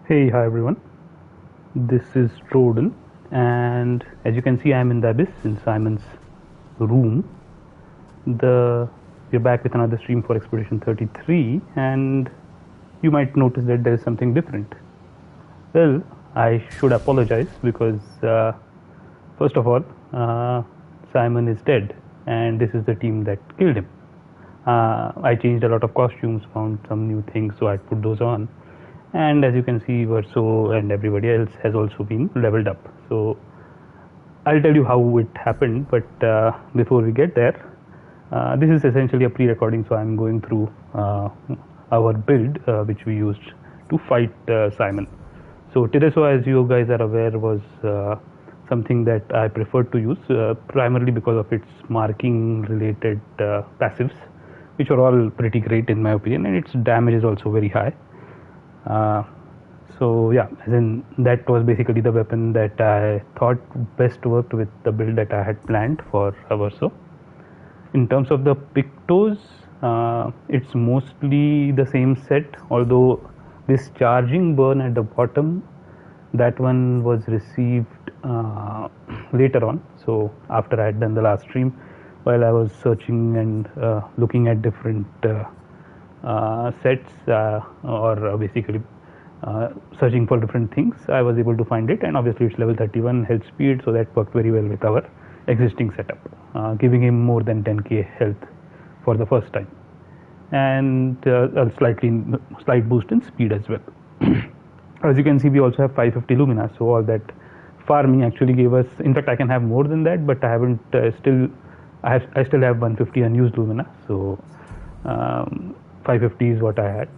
Hey, hi everyone. This is Trodel, and as you can see, I'm in the abyss in Simon's room. We're back with another stream for Expedition 33, and you might notice that there is something different. Well, I should apologize because, first of all, Simon is dead, and this is the team that killed him. I changed a lot of costumes, found some new things, so I put those on. And as you can see, Verso and everybody else has also been leveled up. So I'll tell you how it happened, but before we get there, this is essentially a pre-recording, so I'm going through our build which we used to fight Simon. So Tereso, as you guys are aware, was something that I preferred to use primarily because of its marking related passives, which are all pretty great in my opinion, and its damage is also very high. So yeah, as in that was basically the weapon that I thought best worked with the build that I had planned for Verso. In terms of the Pictos, it's mostly the same set, although this charging burn at the bottom, that one was received later on. So after I had done the last stream, while I was searching and looking at different sets or basically searching for different things, I was able to find it, and obviously it's level 31 health speed, so that worked very well with our existing setup, giving him more than 10k health for the first time, and a slight boost in speed as well. As you can see, we also have 550 lumina, so all that farming actually gave us, in fact I can have more than that, but I haven't I still have 150 unused lumina, so 550 is what I had.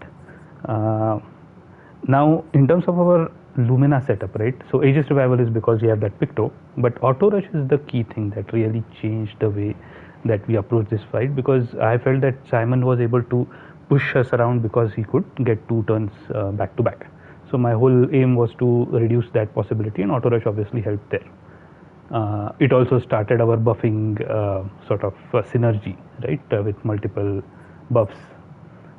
Now in terms of our lumina setup, right, so Aegis Revival is because we have that Picto, but Auto Rush is the key thing that really changed the way that we approach this fight, because I felt that Simon was able to push us around because he could get 2 turns back to back. So my whole aim was to reduce that possibility, and Auto Rush obviously helped there. It also started our buffing sort of synergy, right, with multiple buffs.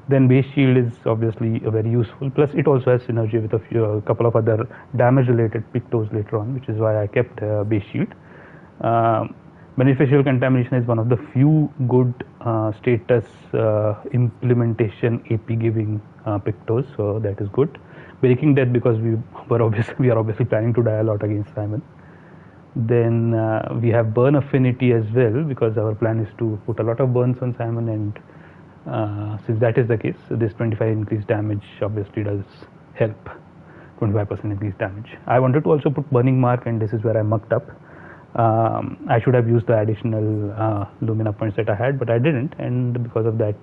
Then base shield is obviously very useful, plus it also has synergy with a couple of other damage related Pictos later on, which is why I kept base shield. Beneficial contamination is one of the few good status implementation AP giving Pictos, so that is good. Breaking Death, because we are obviously planning to die a lot against Simon. Then we have burn affinity as well, because our plan is to put a lot of burns on Simon, and since that is the case, this 25 increased damage obviously does help. 25% increased damage. I wanted to also put burning mark, and this is where I mucked up. I should have used the additional lumina points that I had, but I didn't, and because of that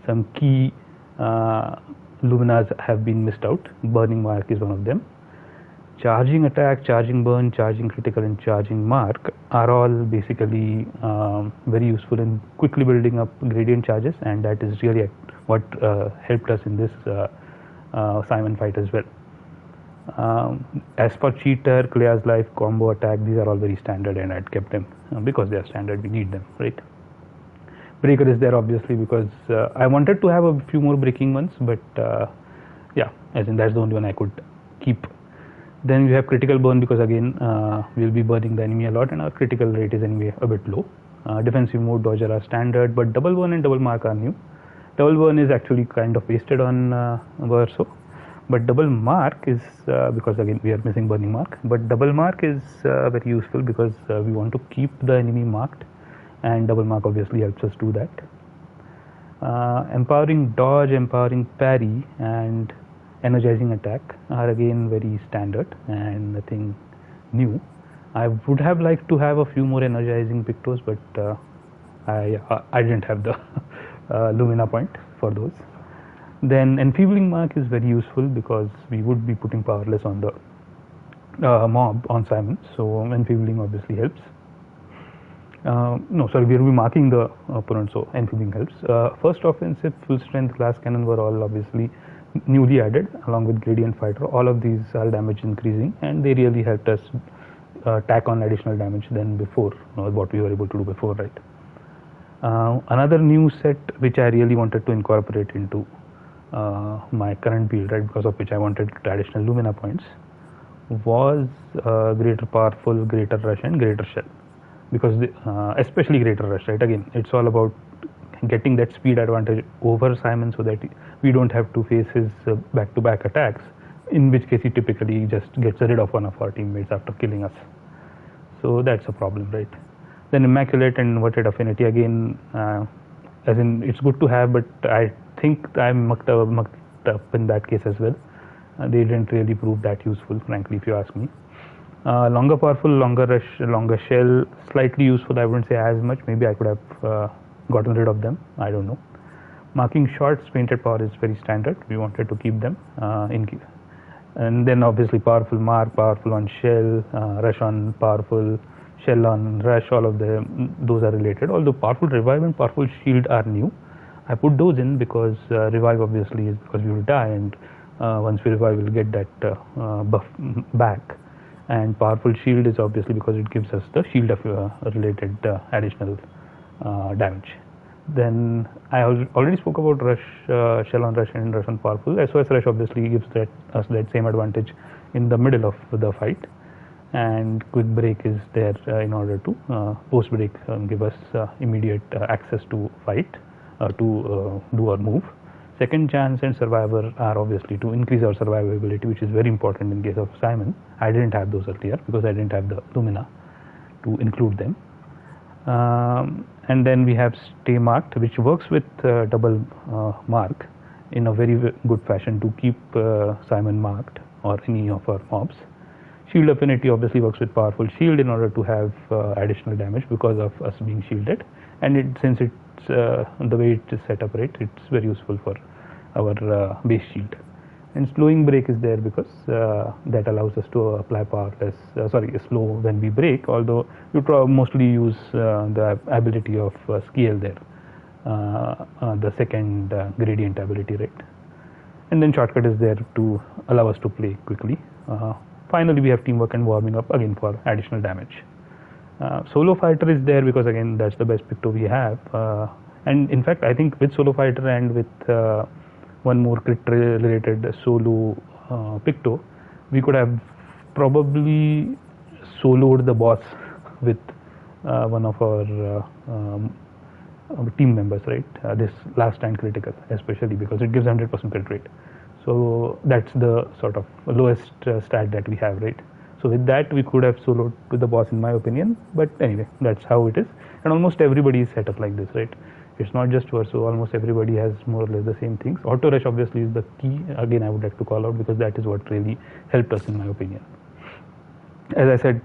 some key luminas have been missed out. Burning mark is one of them. Charging attack, charging burn, charging critical, and charging mark are all basically very useful in quickly building up gradient charges, and that is really what helped us in this Simon fight as well. As for cheater, Clair's life, combo attack, these are all very standard, and I'd kept them because they are standard, we need them, right? Breaker is there obviously because I wanted to have a few more breaking ones, but yeah, as in that's the only one I could keep. Then we have critical burn, because again we'll be burning the enemy a lot, and our critical rate is anyway a bit low. Defensive mode, dodger are standard, but double burn and double mark are new. Double burn is actually kind of wasted on Verso, but double mark is because again we are missing burning mark, but double mark is very useful because we want to keep the enemy marked, and double mark obviously helps us do that. Empowering dodge, empowering parry, and energizing attack are again very standard and nothing new. I would have liked to have a few more energizing Pictos, but I didn't have the lumina point for those. Then enfeebling mark is very useful because we would be putting powerless on the mob on Simon, so enfeebling obviously helps. No, sorry, we will be marking the opponent, so enfeebling helps. First offensive, full strength, glass cannon were all obviously newly added along with gradient fighter. All of these are damage increasing, and they really helped us tack on additional damage than before, what we were able to do before, right? Another new set which I really wanted to incorporate into my current build, right, because of which I wanted additional Lumina points, was greater powerful, greater rush, and greater shell. Because especially greater rush, right? Again, it's all about getting that speed advantage over Simon, so that we don't have to face his back-to-back attacks. In which case, he typically just gets rid of one of our teammates after killing us. So that's a problem, right? Then Immaculate and Inverted Affinity again, as in it's good to have, but I think I'm mucked up in that case as well. They didn't really prove that useful, frankly, if you ask me. Longer powerful, longer rush, longer shell, slightly useful. I wouldn't say as much. Maybe I could have gotten rid of them. I don't know. Marking shots, painted power is very standard. We wanted to keep them and then obviously powerful mark, powerful on shell, rush on powerful, shell on rush. All of them, those are related. Although powerful revive and powerful shield are new. I put those in because revive obviously is because we will die, and once we revive, we'll get that buff back. And powerful shield is obviously because it gives us the shield of related additional damage. Then I already spoke about rush, shell on rush and rush on powerful. SOS rush obviously gives us that same advantage in the middle of the fight, and quick break is there in order to post break give us immediate access to fight, to do our move. Second chance and survivor are obviously to increase our survivability, which is very important in case of Simon. I didn't have those earlier because I didn't have the Lumina to include them. And then we have Stay Marked, which works with double mark in a very good fashion to keep Simon marked or any of our mobs. Shield Affinity obviously works with powerful shield in order to have additional damage because of us being shielded, and since it's the way it is set up, right, it's very useful for our base shield. And slowing break is there because that allows us to apply powerless, slow when we break, although you mostly use the ability of scale there, the second gradient ability, right? And then shortcut is there to allow us to play quickly. Finally, we have teamwork and warming up again for additional damage. Solo fighter is there because again that's the best picto we have, and in fact I think with solo fighter and with one more crit related solo picto, we could have probably soloed the boss with one of our team members, right? This last stand critical, especially because it gives 100% crit rate. So that's the sort of lowest stat that we have, right? So with that, we could have soloed to the boss, in my opinion. But anyway, that's how it is. And almost everybody is set up like this, right? It's not just Verso. Almost everybody has more or less the same things. Auto rush obviously is the key. Again, I would like to call out because that is what really helped us, in my opinion. As I said,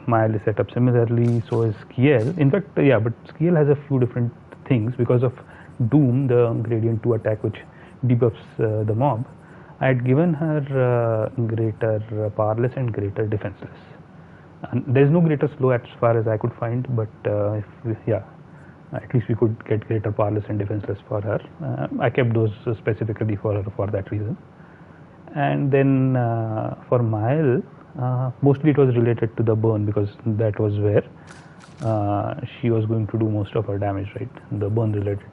Mile is set up similarly. So is Kiel. In fact, yeah, but Kiel has a few different things because of Doom, the gradient 2 attack, which debuffs the mob. I had given her greater powerless and greater defenseless. And there is no greater slow as far as I could find, but at least we could get greater powerless and defenseless for her. I kept those specifically for her for that reason. And then for Mile, mostly it was related to the burn because that was where she was going to do most of her damage, right? The burn related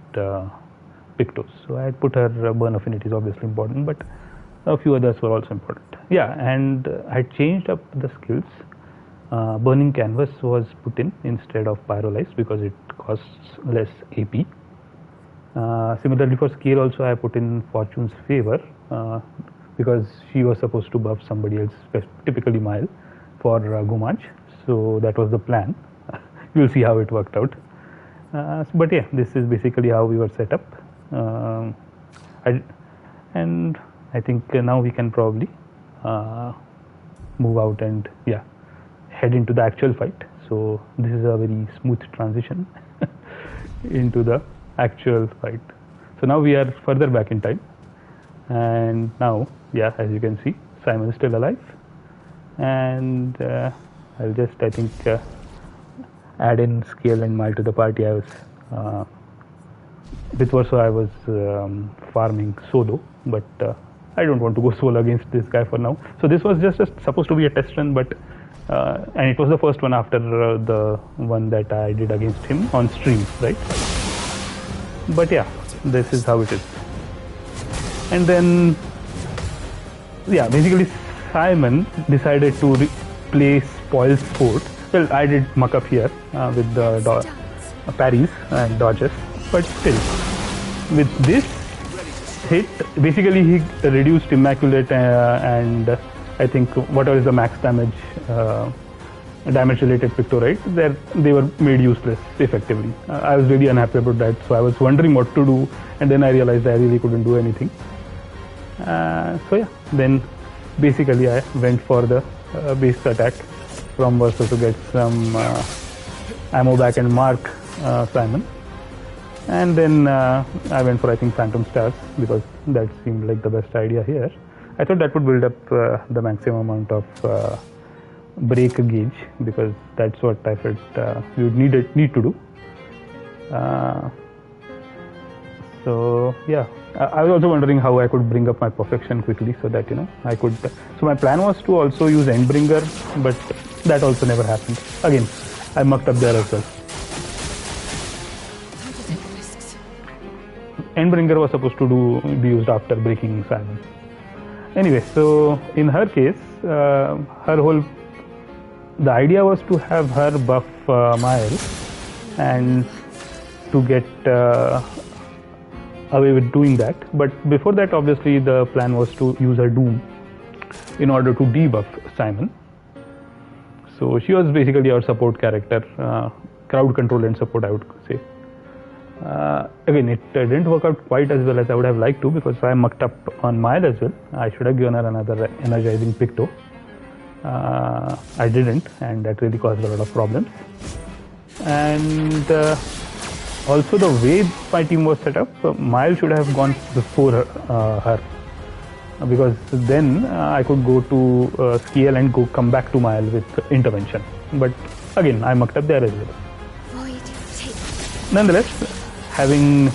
pictos. So I had put her burn affinity is obviously important, but a few others were also important. Yeah, and I changed up the skills. Burning Canvas was put in instead of Pyrolyze because it costs less AP. Similarly for Scale also I put in Fortune's Favor because she was supposed to buff somebody else, typically Mile, for Gumanj. So that was the plan. You'll see how it worked out. But yeah, this is basically how we were set up. And I think now we can probably move out and head into the actual fight. So this is a very smooth transition into the actual fight. So now we are further back in time, and now as you can see, Simon is still alive, and I'll just add in Scale and Mile to the party. I was with Verso I was farming solo, but I don't want to go solo against this guy for now. So this was just supposed to be a test run, but and it was the first one after the one that I did against him on stream, right? But yeah, this is how it is. And then, yeah, basically Simon decided to play spoils sport. Well, I did muck up here with the parries and dodges, but still, with this hit, basically he reduced Immaculate and I think whatever is the max damage, damage-related Picto, right? They were made useless effectively. I was really unhappy about that, so I was wondering what to do, and then I realized I really couldn't do anything. So yeah, then basically I went for the base attack from Versa to get some ammo back and mark Simon. And then I went for, I think, Phantom Stars, because that seemed like the best idea here. I thought that would build up the maximum amount of break gauge, because that's what I felt we would need to do. So yeah, I was also wondering how I could bring up my perfection quickly, so that I could. So my plan was to also use Endbringer, but that also never happened. Again, I mucked up there as well. Endbringer was supposed to be used after breaking Simon. Anyway, so in her case, the idea was to have her buff Miles and to get away with doing that. But before that, obviously, the plan was to use her Doom in order to debuff Simon. So she was basically our support character, crowd control and support, I would say. Again, it didn't work out quite as well as I would have liked to, because I mucked up on Mile as well. I should have given her another energizing Picto. I didn't, and that really caused a lot of problems. And also the way my team was set up, Mile should have gone before her, because then I could go to scale and come back to Mile with intervention. But again, I mucked up there as well. Nonetheless, having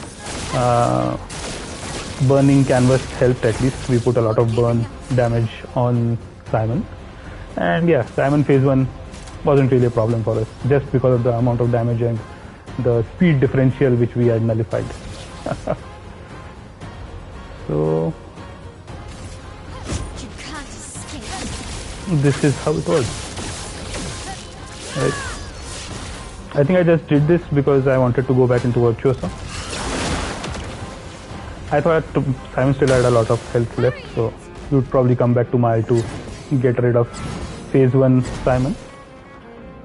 burning canvas helped. At least we put a lot of burn damage on Simon. And yeah, Simon phase 1 wasn't really a problem for us, just because of the amount of damage and the speed differential which we had nullified. So this is how it was. Right. I think I just did this because I wanted to go back into Virtuoso. I thought Simon still had a lot of health left, so we would probably come back to Mile to get rid of phase 1 Simon.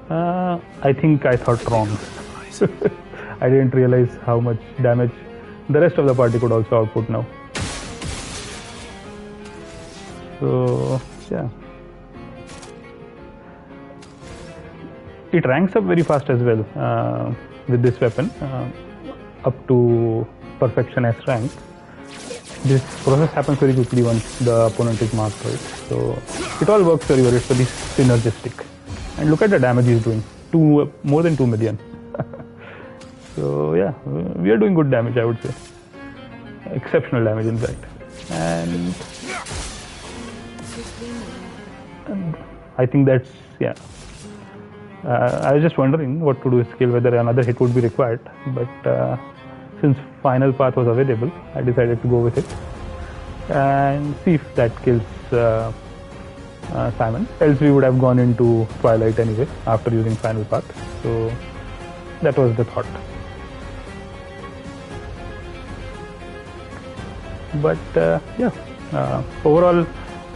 I think I thought wrong. I didn't realize how much damage the rest of the party could also output now. So yeah. It ranks up very fast as well with this weapon, up to Perfection S rank. This process happens very quickly once the opponent is marked, right? So it all works very well. It's very synergistic. And look at the damage he's doing, more than 2 million. So yeah, we are doing good damage, I would say. Exceptional damage, in fact. And I think that's, yeah. I was just wondering what to do with skill, whether another hit would be required, but since final path was available, I decided to go with it and see if that kills Simon. Else we would have gone into Twilight anyway after using final path. So that was the thought. But yeah, overall,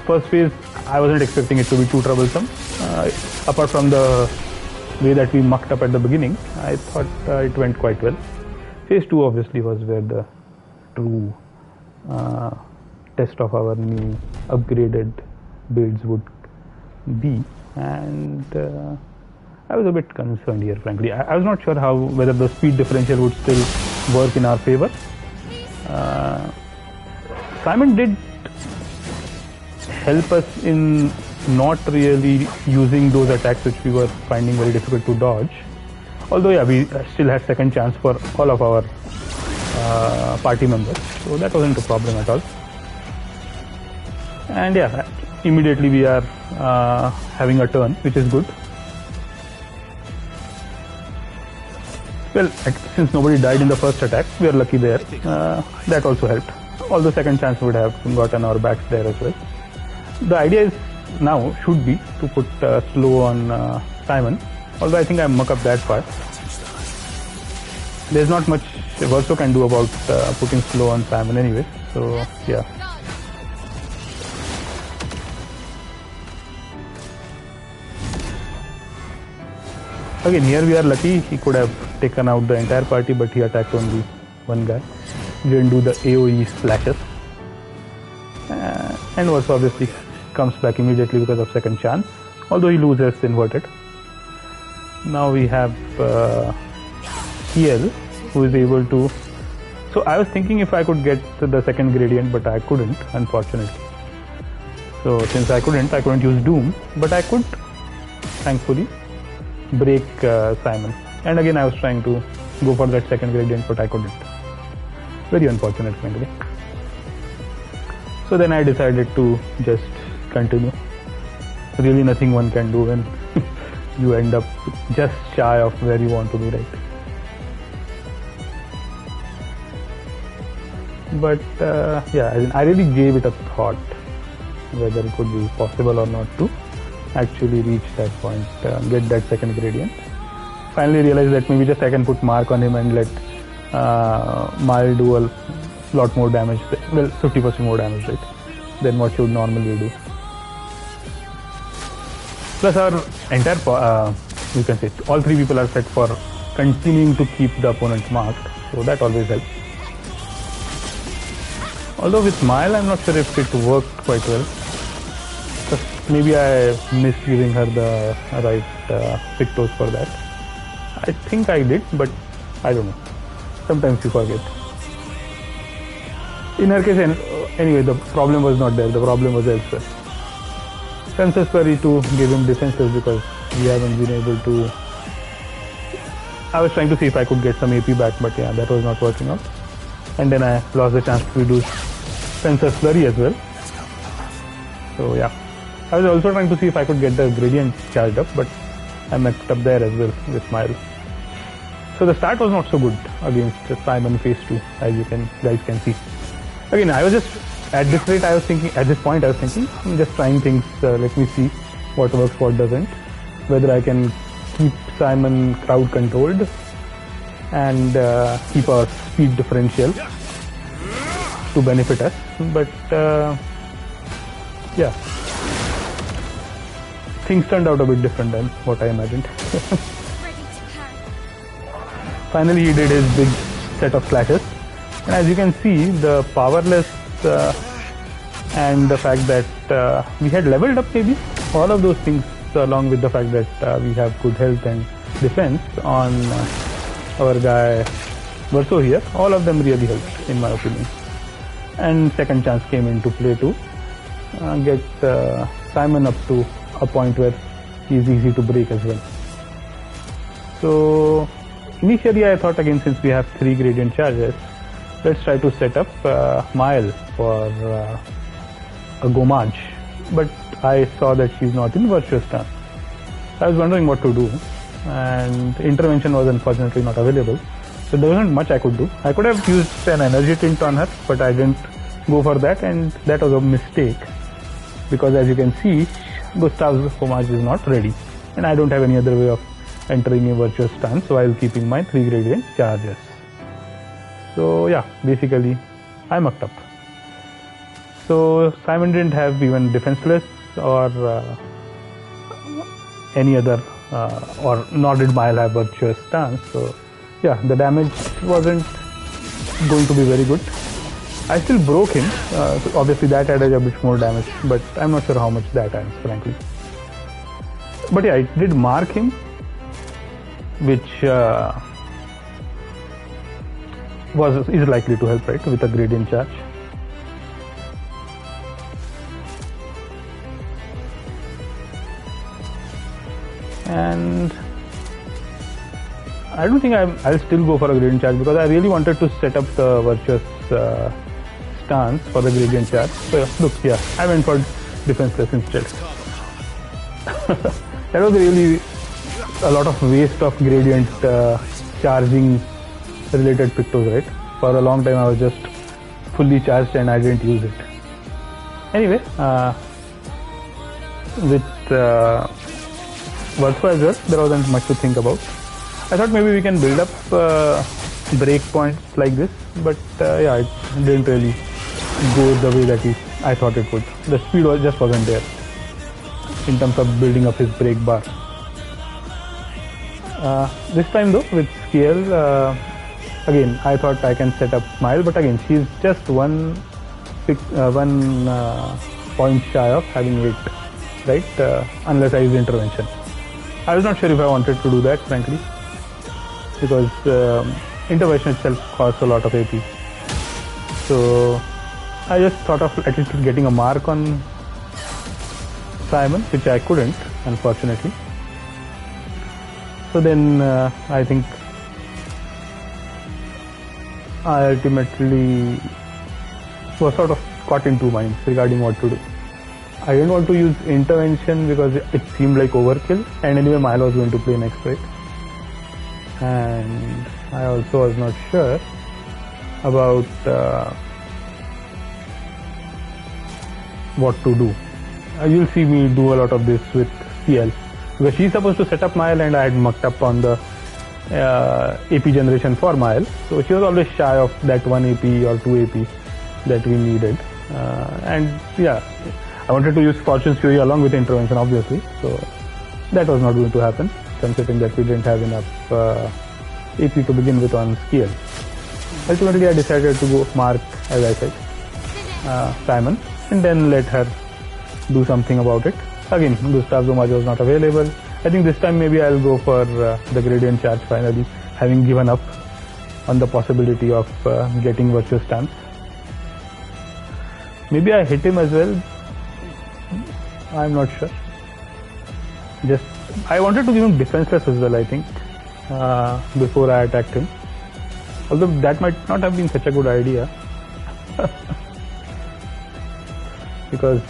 first phase I wasn't expecting it to be too troublesome. Apart from the way that we mucked up at the beginning, I thought it went quite well. Phase 2 obviously was where the true test of our new upgraded builds would be, and I was a bit concerned here, frankly. I was not sure whether the speed differential would still work in our favor. Simon did help us in not really using those attacks which we were finding very difficult to dodge. Although yeah, we still had second chance for all of our party members, so that wasn't a problem at all. And yeah, immediately we are having a turn, which is good. Well, since nobody died in the first attack, we are lucky there. That also helped. although second chance would have gotten our backs there as well. The idea is now should be to put slow on Simon, although I think I muck up that part. There's not much Verso can do about putting slow on Simon anyway, so yeah. Again, here we are lucky. He could have taken out the entire party, but he attacked only one guy. He didn't do the AoE splashes. And Verso obviously comes back immediately because of second chance, although he loses inverted. Now we have CL, who is able to... So I was thinking if I could get the second gradient, but I couldn't, unfortunately. So since I couldn't use Doom, but I could, thankfully, break Simon. And again I was trying to go for that second gradient, but I couldn't. Very unfortunate, frankly. So then I decided to just continue. Really nothing one can do when you end up just shy of where you want to be, right? But yeah, I really gave it a thought whether it could be possible or not to actually reach that point, get that second gradient. Finally realized that maybe just I can put mark on him and let Mile do a lot more damage, well 50% more damage, right, than what you would normally do. Plus our entire, you can say all three people are set for continuing to keep the opponent marked, so that always helps. Although with Mile I'm not sure if it worked quite well. Maybe I missed giving her the right pictos for that. I think I did, but I don't know. Sometimes you forget. In her case, anyway, the problem was not there. The problem was elsewhere. Fencer's Flurry to give him defenses because we haven't been able to... I was trying to see if I could get some AP back, but yeah, that was not working out. And then I lost the chance to reduce Fencer's Flurry as well. So yeah. I was also trying to see if I could get the gradient charged up, but I messed up there as well with Mile. So the start was not so good against Simon phase 2, as you guys can see. Again, I was just, at this rate I was thinking, at this point I was thinking, I'm just trying things, let me see what works, what doesn't. Whether I can keep Simon crowd controlled and keep a speed differential to benefit us. But yeah. Things turned out a bit different than what I imagined. Finally he did his big set of slashes, and as you can see, the powerless and the fact that we had leveled up, maybe all of those things, along with the fact that we have good health and defense on our guy Verso here, all of them really helped in my opinion. And second chance came into play to get Simon up to a point where he's easy to break as well. So initially I thought, again, since we have 3 gradient charges, let's try to set up Mile for a Gomage, but I saw that she's not in virtuous stance. I was wondering what to do, and intervention was unfortunately not available, so there wasn't much I could do. I could have used an energy tint on her, but I didn't go for that, and that was a mistake, because as you can see, Gustav's homage is not ready, and I don't have any other way of entering a virtuous stance while keeping my 3 gradient charges. So yeah, basically I mucked up. So Simon didn't have even defenseless or any other, or nor did Mile have virtuous stance. So yeah, the damage wasn't going to be very good. I still broke him, so obviously that added a bit more damage, but I'm not sure how much that adds, frankly. But yeah, it did mark him, which is likely to help, right, with a gradient charge. And I don't think I'll still go for a gradient charge, because I really wanted to set up the virtuous stance for the gradient charge. So look, yeah, I went for defenseless instead. That was really a lot of waste of gradient charging related pictos, right? For a long time I was just fully charged and I didn't use it. Anyway, with Verso as well, there wasn't much to think about. I thought maybe we can build up breakpoints like this, but yeah, it didn't really go the way that I thought it would. The speed just wasn't there in terms of building up his break bar. This time though, with scale, again, I thought I can set up Smile, but again, she's just one point shy of having it, right? Unless I use intervention. I was not sure if I wanted to do that, frankly, because intervention itself costs a lot of AP. So I just thought of at least getting a mark on Simon, which I couldn't, unfortunately. So then I think I ultimately was sort of caught in two minds regarding what to do. I didn't want to use intervention because it seemed like overkill, and anyway Milo was going to play next, right? And I also was not sure about what to do. You'll see me do a lot of this with CL, because she's supposed to set up Mile and I had mucked up on the AP generation for Mile, so she was always shy of that 1 AP or 2 AP that we needed. And yeah, I wanted to use Fortune's Fury along with intervention, obviously, so that was not going to happen, considering that we didn't have enough AP to begin with on scale. Ultimately, I decided to go mark, as I said, Simon, and then let her do something about it. Again, Gustav Zomaj was not available. I think this time maybe I'll go for the gradient charge finally, having given up on the possibility of getting virtuous stance. Maybe I hit him as well. I'm not sure. Just I wanted to give him defenseless as well, I think, before I attacked him. Although that might not have been such a good idea. Because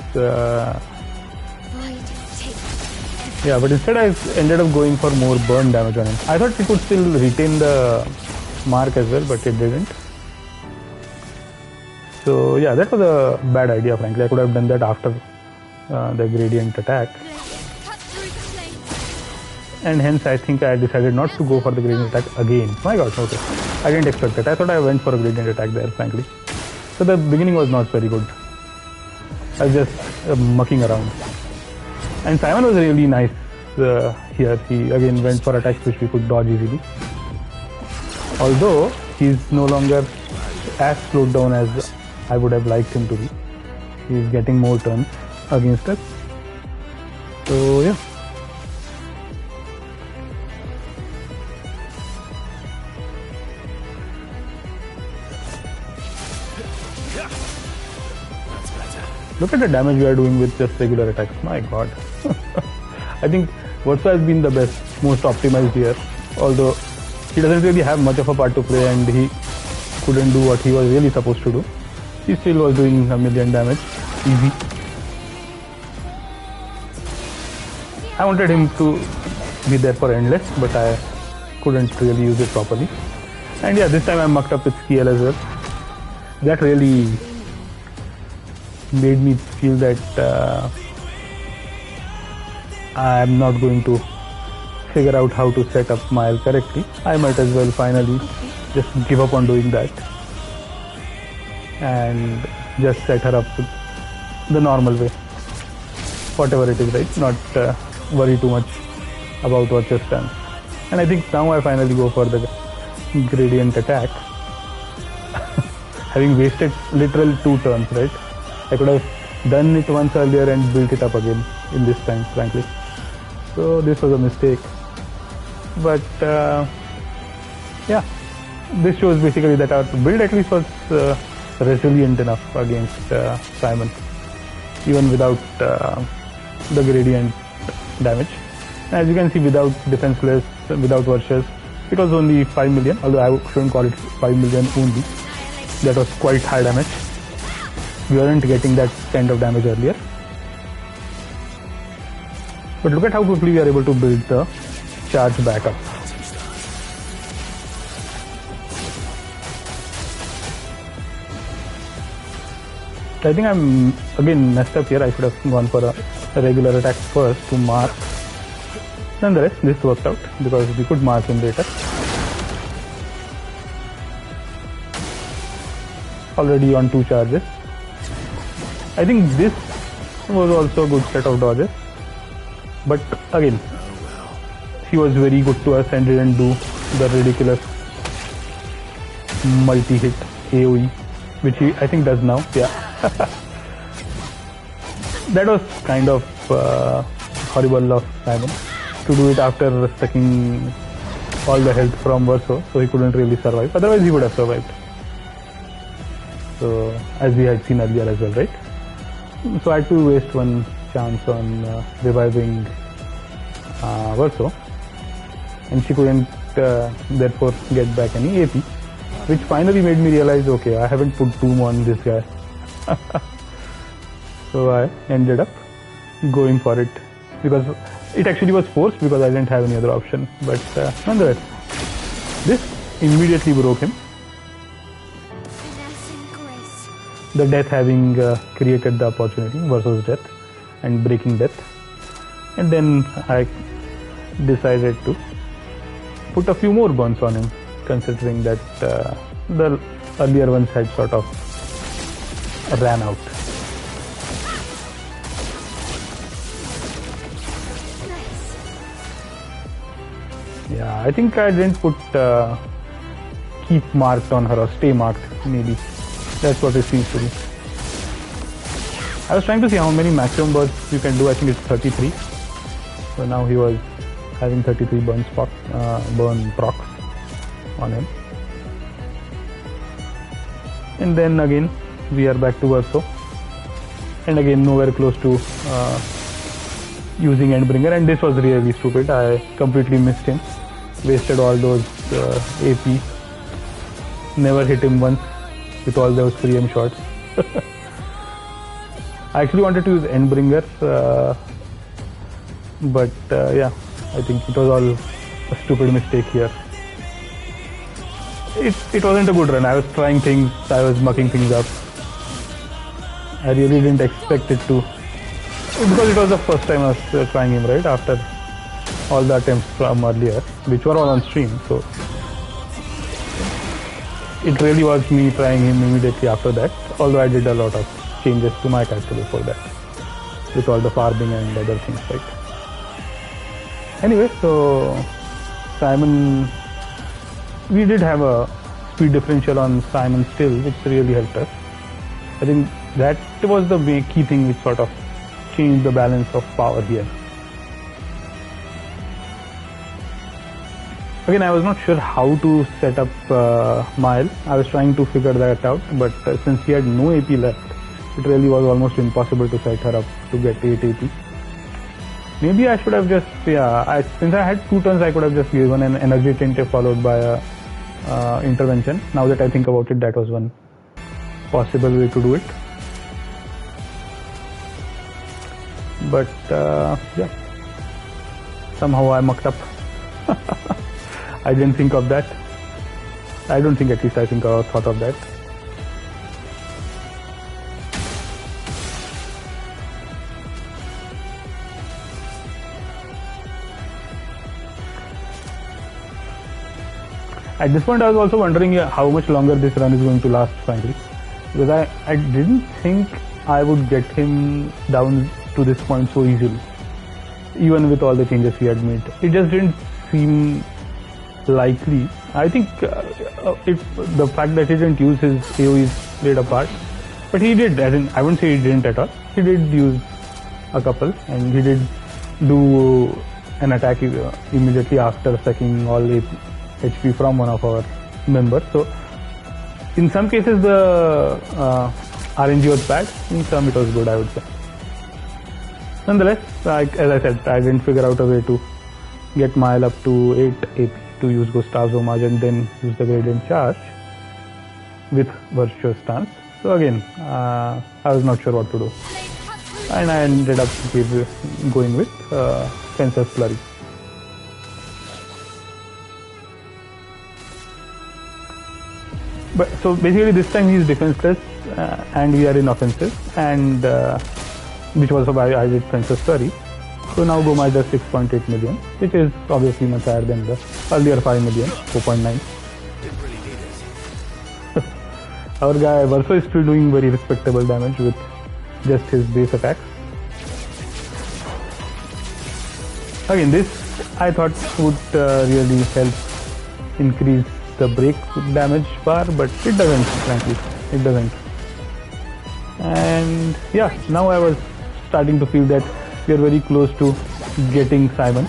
yeah, but instead I ended up going for more burn damage on him. I thought he could still retain the mark as well, but it didn't. So yeah, that was a bad idea, frankly. I could have done that after the gradient attack. And hence I think I decided not to go for the gradient attack again. My god, okay. I didn't expect that. I thought I went for a gradient attack there, frankly. So the beginning was not very good. I was just mucking around. And Simon was really nice here. He again went for attacks which we could dodge easily. Although he's no longer as slowed down as I would have liked him to be. He's getting more turns against us. So yeah. Look at the damage we are doing with just regular attacks. My god. I think Verso has been the best, most optimized here. Although he doesn't really have much of a part to play and he couldn't do what he was really supposed to do. He still was doing a million damage. Easy. I wanted him to be there for endless, but I couldn't really use it properly. And yeah, this time I mucked up with Skiel as well. That really made me feel that I am not going to figure out how to set up Mile correctly. I might as well finally just give up on doing that and just set her up the normal way, whatever it is, right? Not worry too much about what just done. And I think now I finally go for the gradient attack, having wasted literal 2 turns, right? I could have done it once earlier and built it up again in this time, frankly. So this was a mistake. But yeah, this shows basically that our build at least was resilient enough against Simon, even without the gradient damage. As you can see, without defenseless, without Versus, it was only 5 million, although I shouldn't call it 5 million only. That was quite high damage. We weren't getting that kind of damage earlier. But look at how quickly we are able to build the charge back up. I think I'm again messed up here. I should have gone for a regular attack first to mark. Nonetheless, this worked out because we could mark him later. Already on 2 charges. I think this was also a good set of dodges. But again, he was very good to us and didn't do the ridiculous multi-hit AoE, which he I think does now. Yeah. That was kind of horrible of Simon to do it after sucking all the health from Verso, so he couldn't really survive. Otherwise he would have survived. So as we had seen earlier as well, right? So I had to waste one chance on reviving Verso, and she couldn't therefore get back any AP, which finally made me realize, okay, I haven't put Doom on this guy. So I ended up going for it because it actually was forced because I didn't have any other option. But nonetheless, this immediately broke him. The death having created the opportunity versus death and breaking death. And then I decided to put a few more burns on him, considering that the earlier ones had sort of ran out. Yeah, I think I didn't put keep marked on her or stay marked, maybe. That's what it seems to be. I was trying to see how many maximum burns you can do. I think it's 33. So now he was having 33 burn procs on him. And then again we are back to Verso. And again nowhere close to using Endbringer, and this was really stupid. I completely missed him. Wasted all those AP. Never hit him once with all those free aim shots. I actually wanted to use Endbringer, but yeah, I think it was all a stupid mistake here. It wasn't a good run. I was trying things, I was mucking things up. I really didn't expect it to, because it was the first time I was trying him, right, after all the attempts from earlier, which were all on stream. So it really was me trying him immediately after that, although I did a lot of changes to my character before that with all the farming and other things, right? Anyway, so Simon, we did have a speed differential on Simon still, which really helped us. I think that was the key thing which sort of changed the balance of power here. Again, I was not sure how to set up Mile. I was trying to figure that out, but since he had no AP left, it really was almost impossible to set her up to get 8 AP. Maybe I should have just, since I had 2 turns, I could have just given an energy tint followed by a intervention. Now that I think about it, that was one possible way to do it. But yeah, somehow I mucked up. I didn't think of that. I don't think, at least I think I thought of that. At this point I was also wondering how much longer this run is going to last, frankly, because I didn't think I would get him down to this point so easily, even with all the changes he had made. It just didn't seem likely. I think the fact that he didn't use his AoEs played a part, but he did. I wouldn't say he didn't at all. He did use a couple, and he did do an attack immediately after sucking all HP from one of our members. So in some cases the RNG was bad, in some it was good, I would say. Nonetheless, as I said, I didn't figure out a way to get Mile up to 8 AP to use Gustav's homage and then use the gradient charge with virtuous stance. So again, I was not sure what to do, and I ended up going with Fencer's Flurry. But so basically this time he's defenseless and we are in offensive, and which was why I did Princess Story. So now Goma is just 6.8 million, which is obviously much higher than the earlier 5 million, 4.9. Our guy Verso is still doing very respectable damage with just his base attacks. Again, this I thought would really help increase the break damage bar, but it doesn't, frankly. It doesn't. And yeah, now I was starting to feel that we are very close to getting Simon.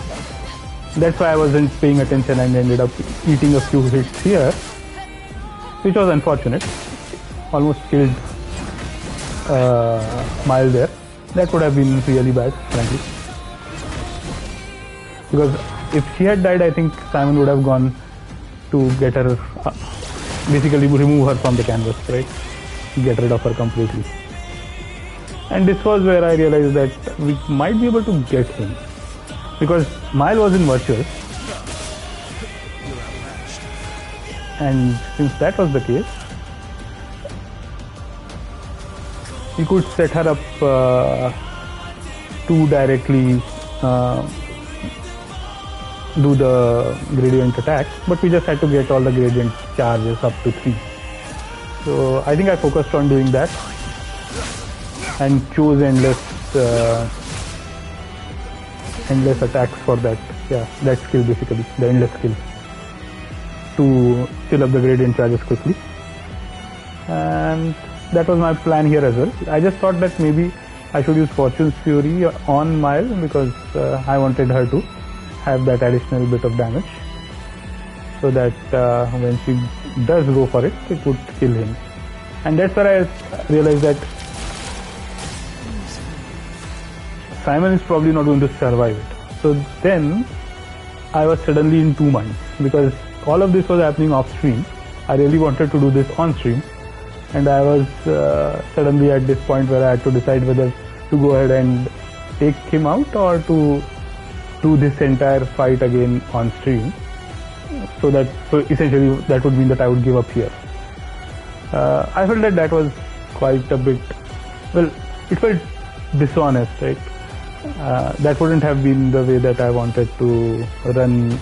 That's why I wasn't paying attention and ended up eating a few hits here, which was unfortunate. Almost killed Miles there. That would have been really bad, frankly. Because if she had died, I think Simon would have gone to get her, basically remove her from the canvas, right? Get rid of her completely. And this was where I realized that we might be able to get him. Because Mile was in Virtuous. And since that was the case, we could set her up to directly do the gradient attack, but we just had to get all the gradient charges up to 3. So I think I focused on doing that and chose endless attacks for that. Yeah, that skill basically, the endless skill, to fill up the gradient charges quickly. And that was my plan here as well. I just thought that maybe I should use Fortune's Fury on Mile because I wanted her to have that additional bit of damage, so that when she does go for it, it would kill him. And that's where I realized that Simon is probably not going to survive it. So then I was suddenly in 2 minds, because all of this was happening off stream. I really wanted to do this on stream, and I was suddenly at this point where I had to decide whether to go ahead and take him out or to do this entire fight again on stream. So essentially that would mean that I would give up here. I felt that was quite a bit, well, it felt dishonest, right? That wouldn't have been the way that I wanted to run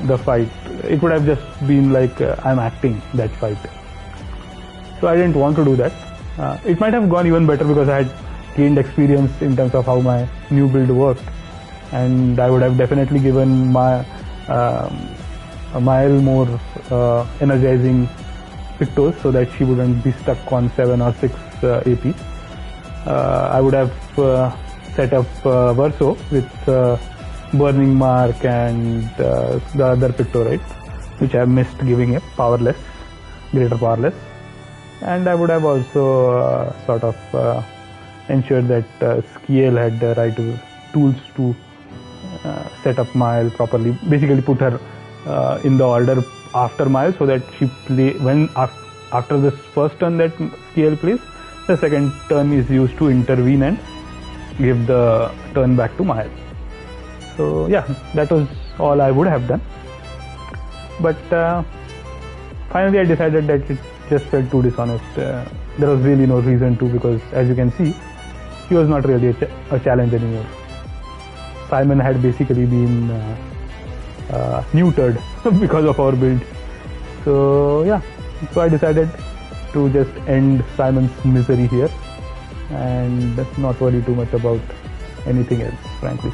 the fight. It would have just been like I'm acting that fight. So I didn't want to do that. It might have gone even better because I had gained experience in terms of how my new build worked, and I would have definitely given my Mile more energizing Pictos so that she wouldn't be stuck on 7 or 6 AP. I would have set up Verso with Burning Mark and the other Picto, right, which I missed giving a powerless, greater powerless. And I would have also sort of ensured that Skiel had the right tools to set up Mile properly, basically put her in the order after Mile, so that she after this first turn that Skiel plays, the second turn is used to intervene and give the turn back to Mile. So yeah, that was all I would have done. But finally I decided that it just felt too dishonest. There was really no reason to, because as you can see, he was not really a challenge anymore. Simon had basically been neutered because of our build. So yeah, so I decided to just end Simon's misery here and not worry too much about anything else, frankly.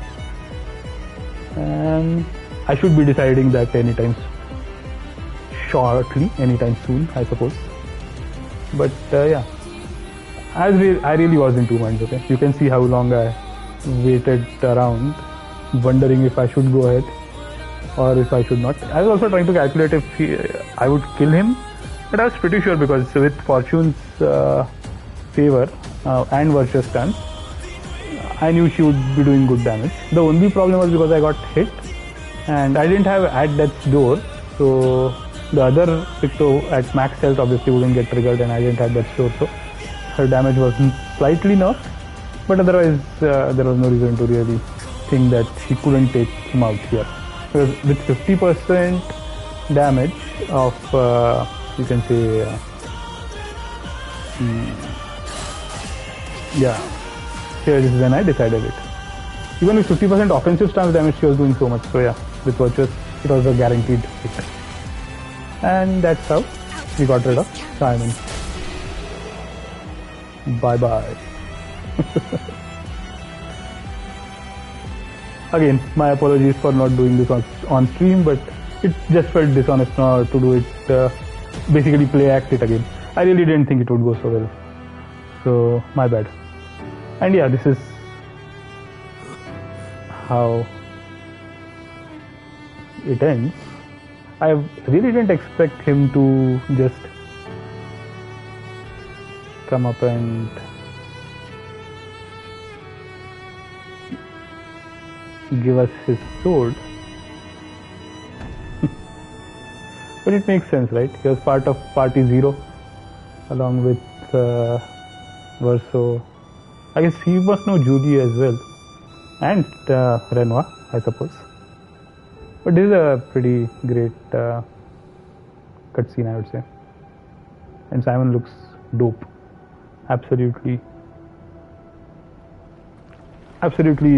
And I should be deciding that anytime soon, I suppose. But yeah, I really was in 2 minds. Okay, you can see how long I waited around, wondering if I should go ahead or if I should not. I was also trying to calculate if I would kill him, but I was pretty sure, because with Fortune's favor and Virtuous stance, I knew she would be doing good damage. The only problem was because I got hit and I didn't have at death's door, so the other Picto at max health obviously wouldn't get triggered, and I didn't have death's door, so her damage was slightly nerfed, but otherwise there was no reason to really think that she couldn't take him out here. Because with 50% damage of you can say, yeah, here is when I decided it. Even with 50% offensive stance damage, she was doing so much. So yeah, with Virtuous, it was a guaranteed hit. And that's how we got rid of Simon. Bye bye. Again, my apologies for not doing this on stream, but it just felt dishonest to do it, basically play act it again. I really didn't think it would go so well. So, my bad. And yeah, this is how it ends. I really didn't expect him to just come up and give us his sword. But it makes sense, right? He was part of Party Zero along with Verso. I guess he must know Julie as well, and Renoir, I suppose. But this is a pretty great cutscene, I would say. And Simon looks dope. Absolutely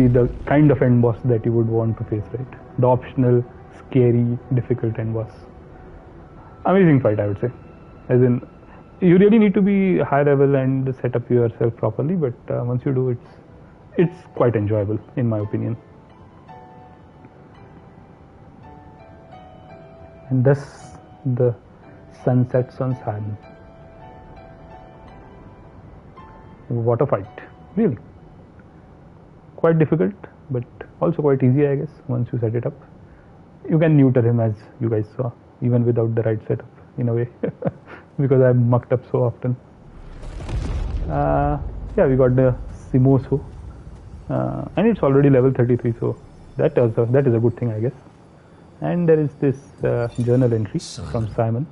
the kind of end boss that you would want to face, right? The optional, scary, difficult end boss. Amazing fight, I would say. As in, you really need to be high level and set up yourself properly, but once you do, it's quite enjoyable, in my opinion. And thus, the sun sets on Simon. What a fight, really. Quite difficult, but also quite easy, I guess, once you set it up. You can neuter him, as you guys saw, even without the right setup, in a way, because I mucked up so often. Yeah, we got the Simoso, and it's already level 33, so that is a good thing, I guess. And there is this journal entry from Simon.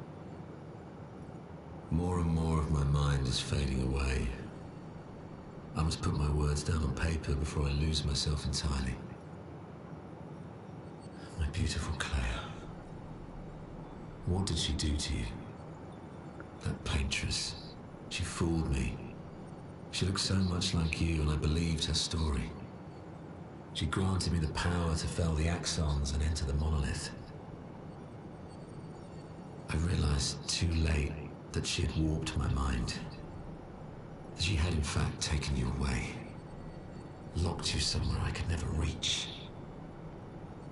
More and more of my mind is fading away. I must put my words down on paper before I lose myself entirely. My beautiful Claire. What did she do to you? That paintress. She fooled me. She looked so much like you, and I believed her story. She granted me the power to fell the axons and enter the monolith. I realized too late that she had warped my mind. That she had in fact taken you away, locked you somewhere I could never reach,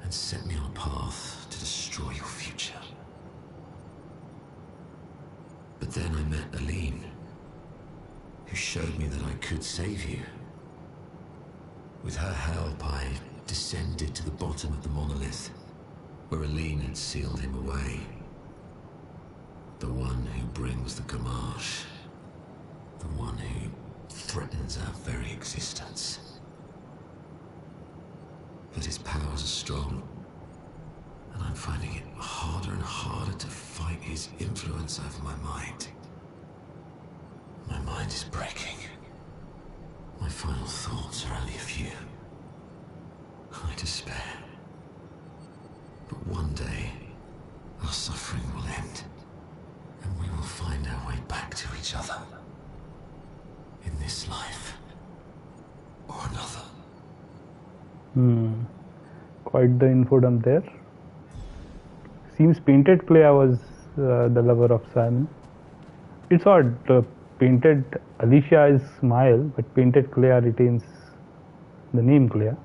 and set me on a path to destroy your future. But then I met Aline, who showed me that I could save you. With her help, I descended to the bottom of the monolith, where Aline had sealed him away. The one who brings the Gamache. The one who threatens our very existence. But his powers are strong, and I'm finding it harder and harder to fight his influence over my mind. My mind is breaking. My final thoughts are only a few. I despair. But one day, our suffering will end, and we will find our way back to each other. In this life, or another. Quite the info dump there. Seems Painted Claire was the lover of Simon. It's odd. Painted Alicia is Smile, but Painted Claire retains the name Claire.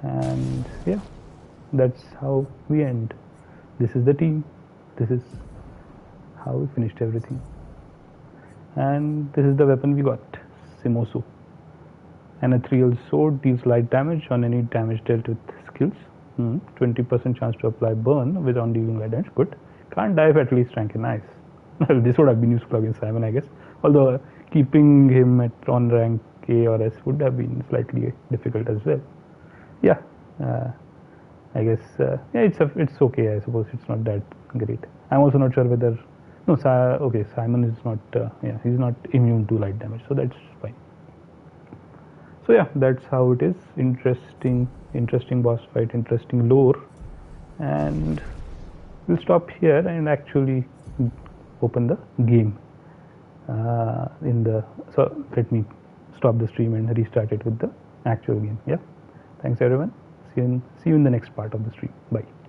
And yeah, that's how we end. This is the team. This is how we finished everything. And this is the weapon we got, Simoso. An ethereal sword deals light damage on any damage dealt with skills. 20% chance to apply burn without dealing light damage. Good. Can't die if at least rank in nice. Well, this would have been useful against Simon, I guess. Although keeping him on rank A or S would have been slightly difficult as well. Yeah, I guess. Yeah, it's okay. I suppose it's not that great. I'm also not sure whether. No, okay, Simon is not, yeah, he's not immune to light damage, so that's fine. So yeah, that's how it is. Interesting boss fight, interesting lore. And we'll stop here and actually open the game so let me stop the stream and restart it with the actual game. Yeah, thanks everyone. See you in the next part of the stream. Bye.